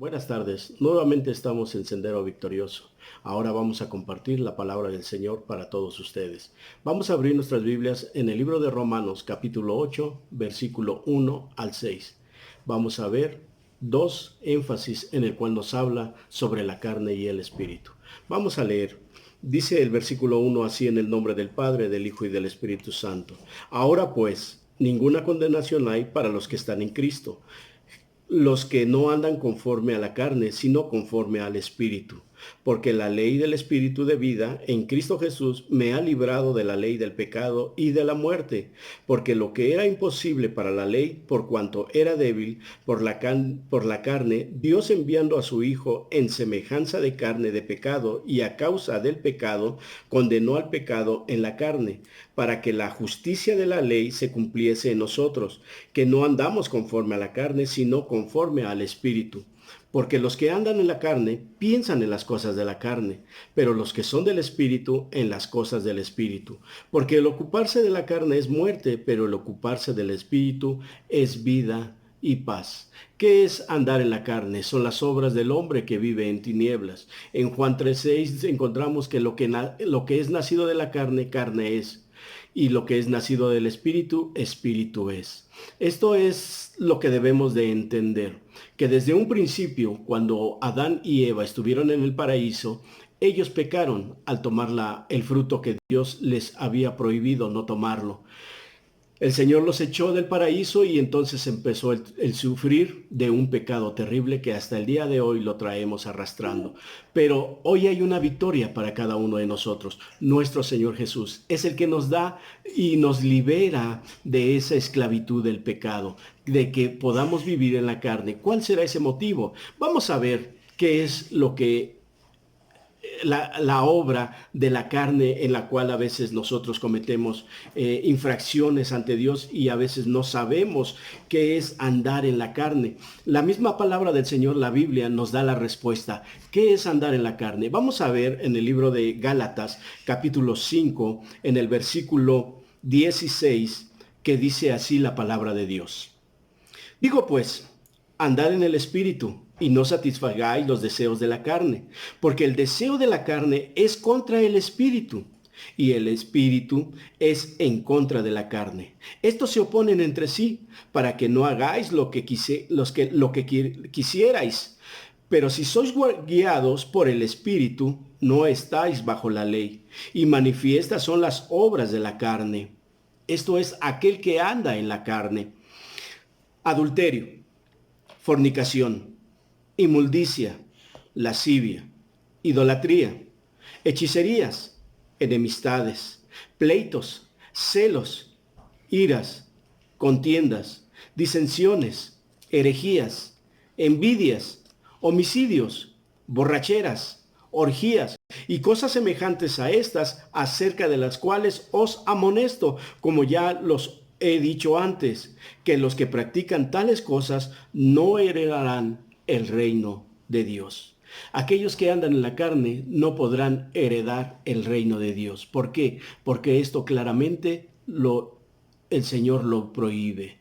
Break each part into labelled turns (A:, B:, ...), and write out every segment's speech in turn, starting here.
A: Buenas tardes, nuevamente estamos en Sendero Victorioso. Ahora vamos a compartir la palabra del Señor para todos ustedes. Vamos a abrir nuestras Biblias en el libro de Romanos capítulo 8, versículo 1 al 6. Vamos a ver dos énfasis en el cual nos habla sobre la carne y el espíritu. Vamos a leer. Dice el versículo 1 así: en el nombre del Padre, del Hijo y del Espíritu Santo. Ahora pues, ninguna condenación hay para los que están en Cristo, los que no andan conforme a la carne, sino conforme al Espíritu. Porque la ley del Espíritu de vida en Cristo Jesús me ha librado de la ley del pecado y de la muerte. Porque lo que era imposible para la ley, por cuanto era débil por la carne, Dios enviando a su Hijo en semejanza de carne de pecado, y a causa del pecado, condenó al pecado en la carne, para que la justicia de la ley se cumpliese en nosotros, que no andamos conforme a la carne, sino conforme al Espíritu. Porque los que andan en la carne piensan en las cosas de la carne, pero los que son del Espíritu en las cosas del Espíritu. Porque el ocuparse de la carne es muerte, pero el ocuparse del Espíritu es vida y paz. ¿Qué es andar en la carne? Son las obras del hombre que vive en tinieblas. En Juan 3:6 encontramos que lo que es nacido de la carne, carne es. Y lo que es nacido del Espíritu, Espíritu es. Esto es lo que debemos de entender, que desde un principio, cuando Adán y Eva estuvieron en el paraíso, ellos pecaron al tomar el fruto que Dios les había prohibido no tomarlo. El Señor los echó del paraíso y entonces empezó el sufrir de un pecado terrible que hasta el día de hoy lo traemos arrastrando. Pero hoy hay una victoria para cada uno de nosotros. Nuestro Señor Jesús es el que nos da y nos libera de esa esclavitud del pecado, de que podamos vivir en la carne. ¿Cuál será ese motivo? Vamos a ver qué es lo que la obra de la carne, en la cual a veces nosotros cometemos infracciones ante Dios y a veces no sabemos qué es andar en la carne. La misma palabra del Señor, la Biblia, nos da la respuesta. ¿Qué es andar en la carne? Vamos a ver en el libro de Gálatas, capítulo 5, en el versículo 16, que dice así la palabra de Dios. Digo pues, andad en el Espíritu, y no satisfagáis los deseos de la carne, porque el deseo de la carne es contra el Espíritu, y el Espíritu es en contra de la carne. Estos se oponen entre sí, para que no hagáis lo que quisierais. Pero si sois guiados por el Espíritu, no estáis bajo la ley, y manifiestas son las obras de la carne. Esto es aquel que anda en la carne: adulterio, fornicación, inmundicia, lascivia, idolatría, hechicerías, enemistades, pleitos, celos, iras, contiendas, disensiones, herejías, envidias, homicidios, borracheras, orgías y cosas semejantes a estas, acerca de las cuales os amonesto, como ya los he dicho antes, que los que practican tales cosas no heredarán el reino de Dios. Aquellos que andan en la carne no podrán heredar el reino de Dios. ¿Por qué? Porque esto claramente el Señor lo prohíbe.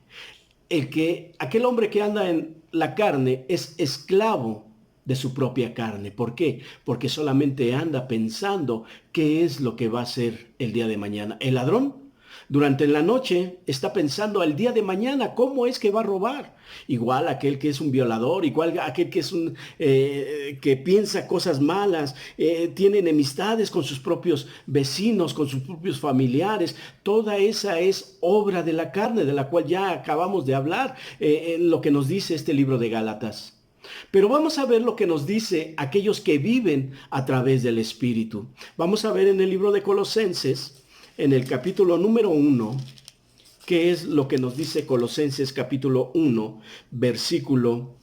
A: Aquel hombre que anda en la carne es esclavo de su propia carne. ¿Por qué? Porque solamente anda pensando qué es lo que va a hacer el día de mañana. El ladrón durante la noche está pensando al día de mañana cómo es que va a robar. Igual aquel que es un violador, igual aquel que es que piensa cosas malas, tiene enemistades con sus propios vecinos, con sus propios familiares. Toda esa es obra de la carne, de la cual ya acabamos de hablar, en lo que nos dice este libro de Gálatas. Pero vamos a ver lo que nos dice aquellos que viven a través del Espíritu. Vamos a ver en el libro de Colosenses, en el capítulo número 1, qué es lo que nos dice Colosenses capítulo 1, versículo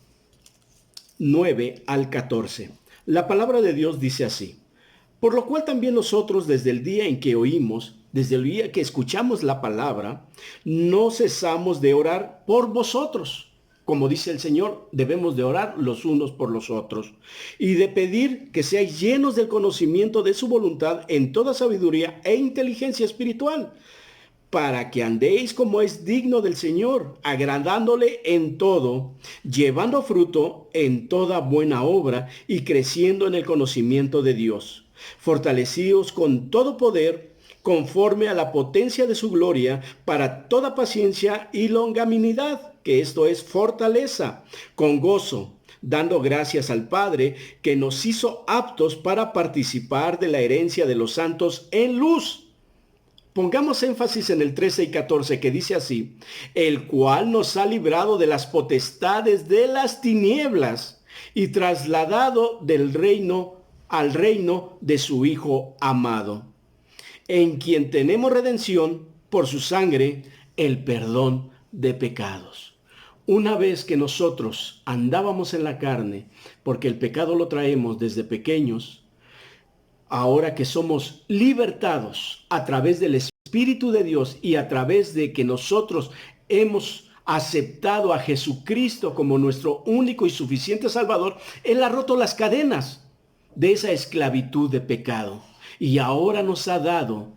A: 9 al 14. La palabra de Dios dice así: por lo cual también nosotros, desde el día en que oímos, desde el día que escuchamos la palabra, no cesamos de orar por vosotros. Como dice el Señor, debemos de orar los unos por los otros y de pedir que seáis llenos del conocimiento de su voluntad en toda sabiduría e inteligencia espiritual, para que andéis como es digno del Señor, agradándole en todo, llevando fruto en toda buena obra y creciendo en el conocimiento de Dios, fortalecidos con todo poder, conforme a la potencia de su gloria, para toda paciencia y longanimidad, que esto es fortaleza, con gozo, dando gracias al Padre, que nos hizo aptos para participar de la herencia de los santos en luz. Pongamos énfasis en el 13 y 14 que dice así, el cual nos ha librado de las potestades de las tinieblas y trasladado del reino al reino de su Hijo amado, en quien tenemos redención por su sangre, el perdón de pecados. Una vez que nosotros andábamos en la carne, porque el pecado lo traemos desde pequeños, ahora que somos libertados a través del Espíritu de Dios y a través de que nosotros hemos aceptado a Jesucristo como nuestro único y suficiente Salvador, Él ha roto las cadenas de esa esclavitud de pecado. Y ahora nos ha dado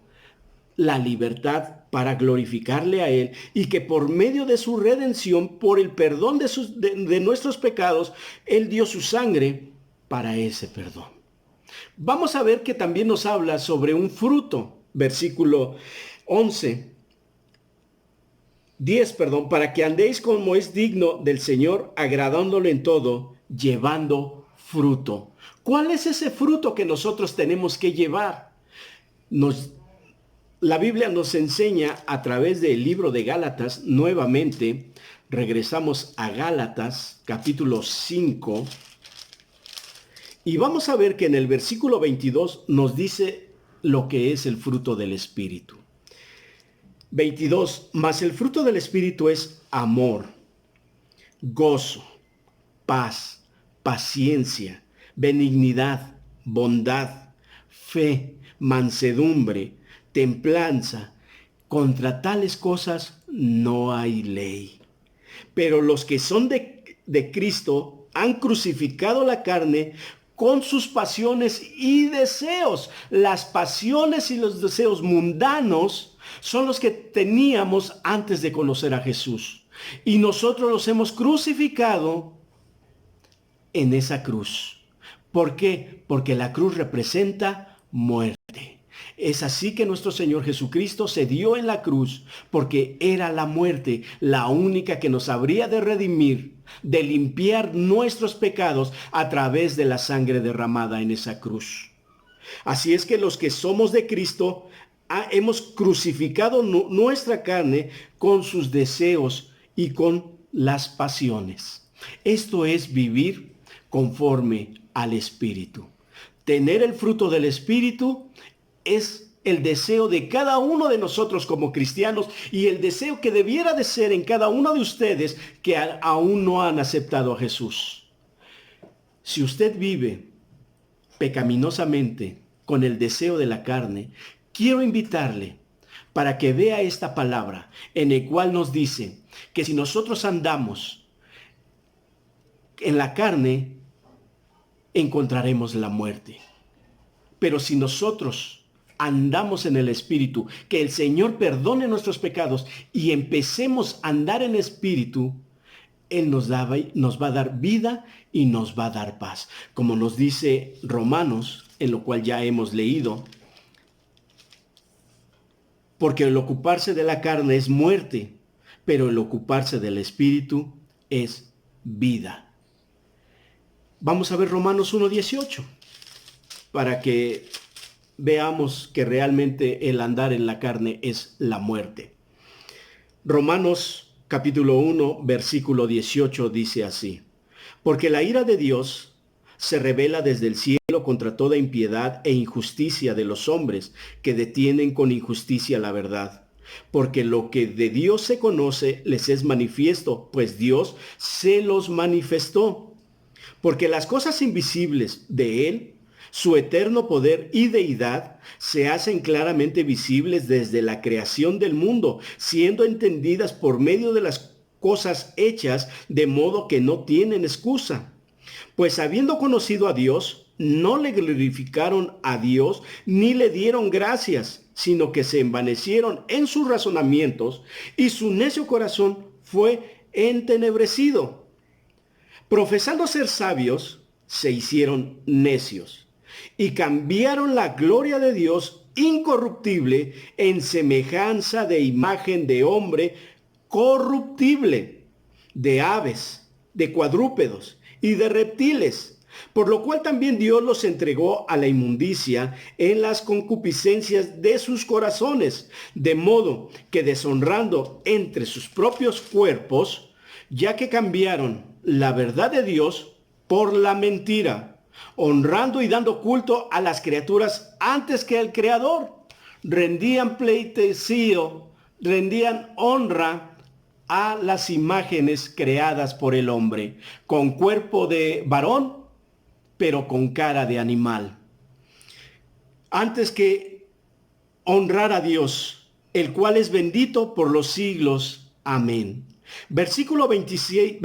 A: la libertad para glorificarle a Él y que por medio de su redención, por el perdón de nuestros pecados, Él dio su sangre para ese perdón. Vamos a ver que también nos habla sobre un fruto, versículo 10, para que andéis como es digno del Señor, agradándole en todo, llevando fruto. ¿Cuál es ese fruto que nosotros tenemos que llevar? La Biblia nos enseña a través del libro de Gálatas, nuevamente, regresamos a Gálatas, capítulo 5, y vamos a ver que en el versículo 22 nos dice lo que es el fruto del Espíritu. 22, mas el fruto del Espíritu es amor, gozo, paz, paciencia, benignidad, bondad, fe, mansedumbre, templanza. Contra tales cosas no hay ley. Pero los que son de Cristo han crucificado la carne con sus pasiones y deseos. Las pasiones y los deseos mundanos son los que teníamos antes de conocer a Jesús. Y nosotros los hemos crucificado en esa cruz. ¿Por qué? Porque la cruz representa muerte. Es así que nuestro Señor Jesucristo se dio en la cruz, porque era la muerte la única que nos habría de redimir, de limpiar nuestros pecados a través de la sangre derramada en esa cruz. Así es que los que somos de Cristo hemos crucificado nuestra carne con sus deseos y con las pasiones. Esto es vivir conforme al Espíritu. Tener el fruto del Espíritu es el deseo de cada uno de nosotros como cristianos y el deseo que debiera de ser en cada uno de ustedes que aún no han aceptado a Jesús. Si usted vive pecaminosamente con el deseo de la carne, quiero invitarle para que vea esta palabra en el cual nos dice que si nosotros andamos en la carne, encontraremos la muerte. Pero si nosotros andamos en el Espíritu, que el Señor perdone nuestros pecados y empecemos a andar en Espíritu, Él nos va a dar vida y nos va a dar paz. Como nos dice Romanos, en lo cual ya hemos leído, porque el ocuparse de la carne es muerte, pero el ocuparse del Espíritu es vida. Vamos a ver Romanos 1:18, para que veamos que realmente el andar en la carne es la muerte. Romanos capítulo 1, versículo 18 dice así: porque la ira de Dios se revela desde el cielo contra toda impiedad e injusticia de los hombres que detienen con injusticia la verdad. Porque lo que de Dios se conoce les es manifiesto, pues Dios se los manifestó. Porque las cosas invisibles de Él, su eterno poder y deidad, se hacen claramente visibles desde la creación del mundo, siendo entendidas por medio de las cosas hechas, de modo que no tienen excusa. Pues habiendo conocido a Dios, no le glorificaron a Dios ni le dieron gracias, sino que se envanecieron en sus razonamientos y su necio corazón fue entenebrecido. Profesando ser sabios, se hicieron necios y cambiaron la gloria de Dios incorruptible en semejanza de imagen de hombre corruptible, de aves, de cuadrúpedos y de reptiles, por lo cual también Dios los entregó a la inmundicia en las concupiscencias de sus corazones, de modo que deshonrando entre sus propios cuerpos, ya que cambiaron la verdad de Dios por la mentira, honrando y dando culto a las criaturas antes que al Creador, rendían pleitesía, rendían honra a las imágenes creadas por el hombre, con cuerpo de varón, pero con cara de animal. Antes que honrar a Dios, el cual es bendito por los siglos. Amén. Versículo 26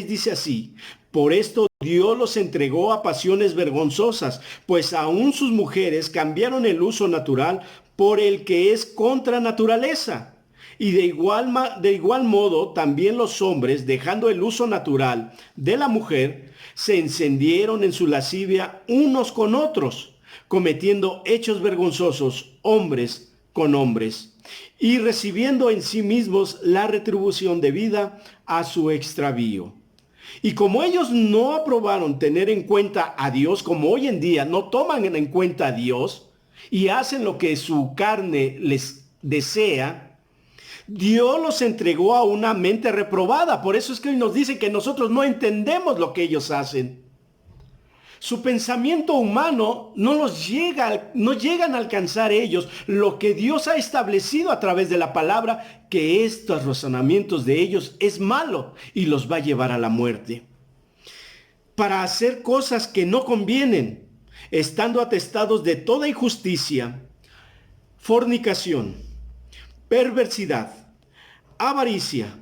A: dice así: por esto Dios los entregó a pasiones vergonzosas, pues aún sus mujeres cambiaron el uso natural por el que es contra naturaleza. Y de igual modo también los hombres, dejando el uso natural de la mujer, se encendieron en su lascivia unos con otros, cometiendo hechos vergonzosos hombres con hombres, y recibiendo en sí mismos la retribución debida a su extravío. Y como ellos no aprobaron tener en cuenta a Dios, como hoy en día no toman en cuenta a Dios y hacen lo que su carne les desea, Dios los entregó a una mente reprobada. Por eso es que hoy nos dicen que nosotros no entendemos lo que ellos hacen. Su pensamiento humano no llegan a alcanzar ellos lo que Dios ha establecido a través de la palabra, que estos razonamientos de ellos es malo y los va a llevar a la muerte. Para hacer cosas que no convienen, estando atestados de toda injusticia, fornicación, perversidad, avaricia,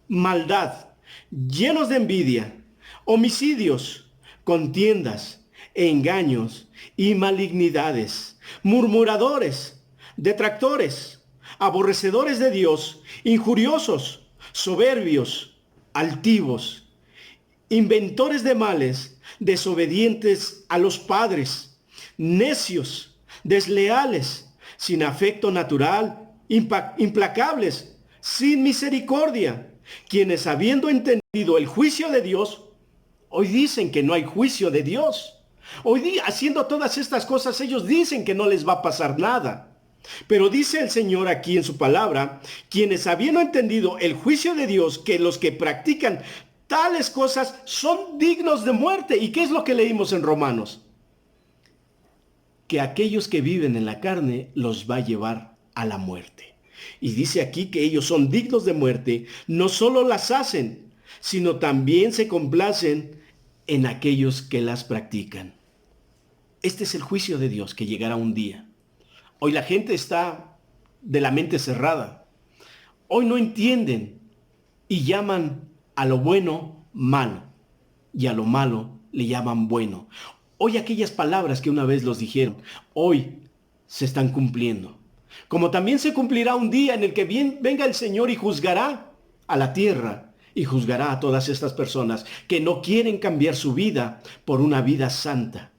A: maldad, llenos de envidia, homicidios, contiendas, engaños y malignidades, murmuradores, detractores, aborrecedores de Dios, injuriosos, soberbios, altivos, inventores de males, desobedientes a los padres, necios, desleales, sin afecto natural, implacables, sin misericordia, quienes habiendo entendido el juicio de Dios, hoy dicen que no hay juicio de Dios. Hoy día, haciendo todas estas cosas, ellos dicen que no les va a pasar nada. Pero dice el Señor aquí en su palabra, quienes habiendo entendido el juicio de Dios, que los que practican tales cosas son dignos de muerte. ¿Y qué es lo que leímos en Romanos? Que aquellos que viven en la carne los va a llevar a la muerte. Y dice aquí que ellos son dignos de muerte, no solo las hacen, sino también se complacen en aquellos que las practican. Este es el juicio de Dios que llegará un día. Hoy la gente está de la mente cerrada. Hoy no entienden y llaman a lo bueno malo y a lo malo le llaman bueno. Hoy aquellas palabras que una vez los dijeron, hoy se están cumpliendo. Como también se cumplirá un día en el que venga el Señor y juzgará a la tierra y juzgará a todas estas personas que no quieren cambiar su vida por una vida santa.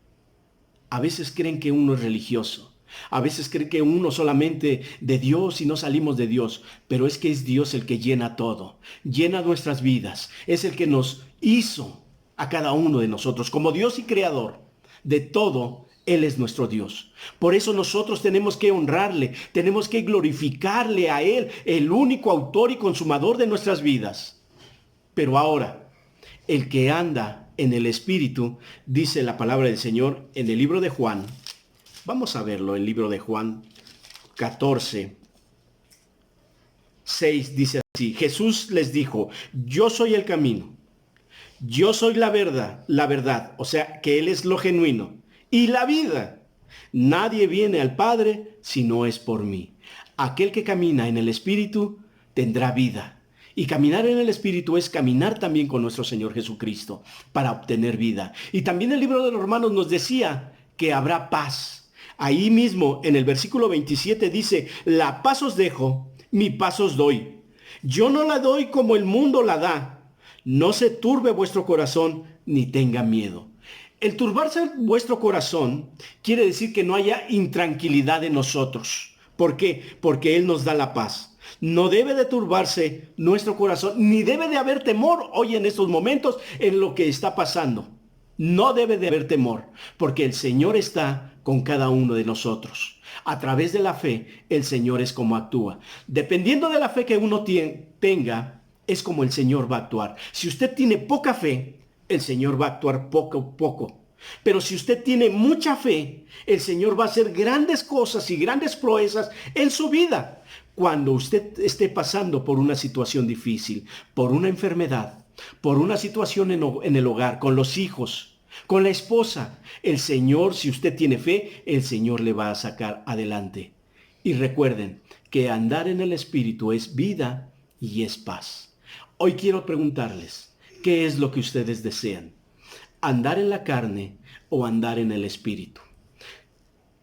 A: A veces creen que uno es religioso. A veces creen que uno solamente de Dios y no salimos de Dios. Pero es que es Dios el que llena todo. Llena nuestras vidas. Es el que nos hizo a cada uno de nosotros como Dios y Creador. De todo, Él es nuestro Dios. Por eso nosotros tenemos que honrarle. Tenemos que glorificarle a Él, el único autor y consumador de nuestras vidas. Pero ahora, el que anda en el Espíritu, dice la palabra del Señor en el libro de Juan. Vamos a verlo, el libro de Juan 14, 6 dice así. Jesús les dijo, yo soy el camino, yo soy la verdad, o sea que Él es lo genuino, y la vida. Nadie viene al Padre si no es por mí. Aquel que camina en el Espíritu tendrá vida. Y caminar en el Espíritu es caminar también con nuestro Señor Jesucristo para obtener vida. Y también el libro de los Romanos nos decía que habrá paz. Ahí mismo en el versículo 27 dice, la paz os dejo, mi paz os doy. Yo no la doy como el mundo la da. No se turbe vuestro corazón ni tenga miedo. El turbarse vuestro corazón quiere decir que no haya intranquilidad en nosotros. ¿Por qué? Porque Él nos da la paz. No debe de turbarse nuestro corazón, ni debe de haber temor hoy en estos momentos en lo que está pasando. No debe de haber temor, porque el Señor está con cada uno de nosotros. A través de la fe, el Señor es como actúa. Dependiendo de la fe que uno tenga, es como el Señor va a actuar. Si usted tiene poca fe, el Señor va a actuar poco a poco. Pero si usted tiene mucha fe, el Señor va a hacer grandes cosas y grandes proezas en su vida. Cuando usted esté pasando por una situación difícil, por una enfermedad, por una situación en el hogar, con los hijos, con la esposa, el Señor, si usted tiene fe, el Señor le va a sacar adelante. Y recuerden que andar en el Espíritu es vida y es paz. Hoy quiero preguntarles, ¿qué es lo que ustedes desean? ¿Andar en la carne o andar en el Espíritu?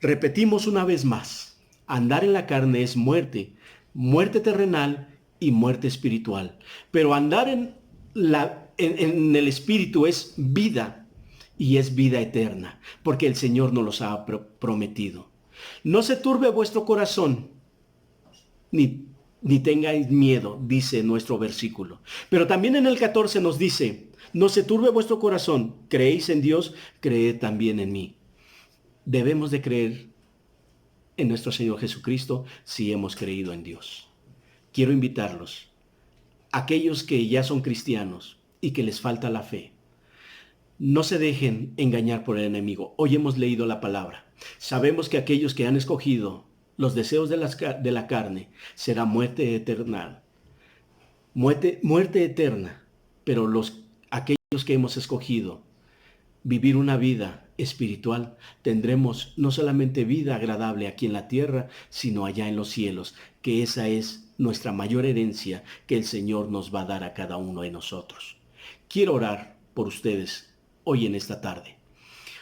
A: Repetimos una vez más, andar en la carne es muerte, muerte terrenal y muerte espiritual. Pero andar en el Espíritu es vida y es vida eterna, porque el Señor nos los ha prometido. No se turbe vuestro corazón, ni tengáis miedo, dice nuestro versículo. Pero también en el 14 nos dice, no se turbe vuestro corazón, creéis en Dios, creed también en mí. Debemos de creer en nuestro Señor Jesucristo si hemos creído en Dios. Quiero invitarlos, aquellos que ya son cristianos y que les falta la fe, no se dejen engañar por el enemigo. Hoy hemos leído la palabra. Sabemos que aquellos que han escogido los deseos de la carne será muerte eterna. Muerte eterna. Pero aquellos que hemos escogido vivir una vida espiritual, tendremos no solamente vida agradable aquí en la tierra, sino allá en los cielos, que esa es nuestra mayor herencia que el Señor nos va a dar a cada uno de nosotros. Quiero orar por ustedes hoy en esta tarde.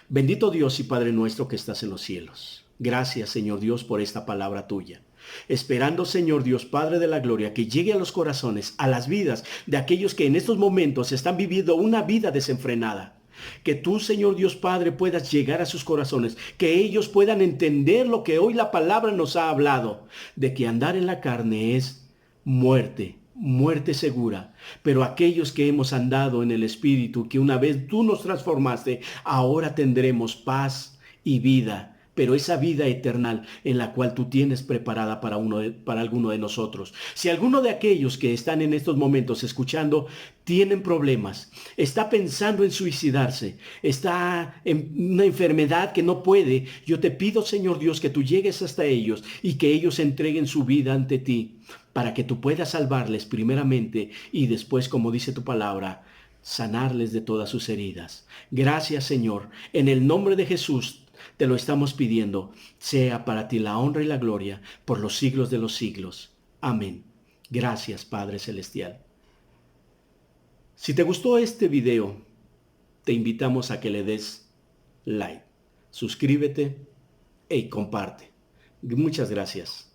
A: Bendito Dios y Padre nuestro que estás en los cielos. Gracias, Señor Dios, por esta palabra tuya. Esperando, Señor Dios, Padre de la gloria, que llegue a los corazones, a las vidas de aquellos que en estos momentos están viviendo una vida desenfrenada. Que tú, Señor Dios Padre, puedas llegar a sus corazones, que ellos puedan entender lo que hoy la palabra nos ha hablado, de que andar en la carne es muerte, muerte segura. Pero aquellos que hemos andado en el Espíritu, que una vez tú nos transformaste, ahora tendremos paz y vida. Pero esa vida eterna en la cual tú tienes preparada para alguno de nosotros. Si alguno de aquellos que están en estos momentos escuchando tienen problemas, está pensando en suicidarse, está en una enfermedad que no puede, yo te pido, Señor Dios, que tú llegues hasta ellos y que ellos entreguen su vida ante ti, para que tú puedas salvarles primeramente y después, como dice tu palabra, sanarles de todas sus heridas. Gracias, Señor. En el nombre de Jesús te lo estamos pidiendo. Sea para ti la honra y la gloria por los siglos de los siglos. Amén. Gracias, Padre Celestial. Si te gustó este video, te invitamos a que le des like, suscríbete y comparte. Muchas gracias.